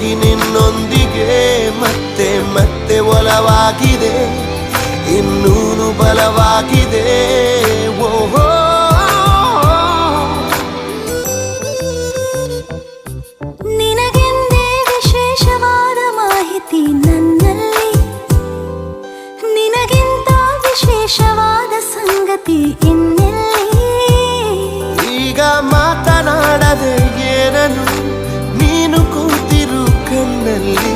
ನನಗಾಗಿ ನಿನ್ನೊಂದಿಗೆ ಮತ್ತೆ ಮತ್ತೆ ಒಲವಾಗಿದೆ, ಇನ್ನೂನು ಬಲವಾಗಿದೆ. ಓಹೋ ನಿನಗೆಂದೇ ವಿಶೇಷವಾದ ಮಾಹಿತಿ ನನ್ನಲ್ಲಿ, ನಿನಗಿಂತ ವಿಶೇಷವಾದ ಸಂಗತಿ ಇನ್ನೆಲ್ಲಿ. ಈಗ ಮಾತನಾಡದೆ ಏನನು ನೀನು ಕೂತಿರು ಕಣ್ಣಲ್ಲಿ.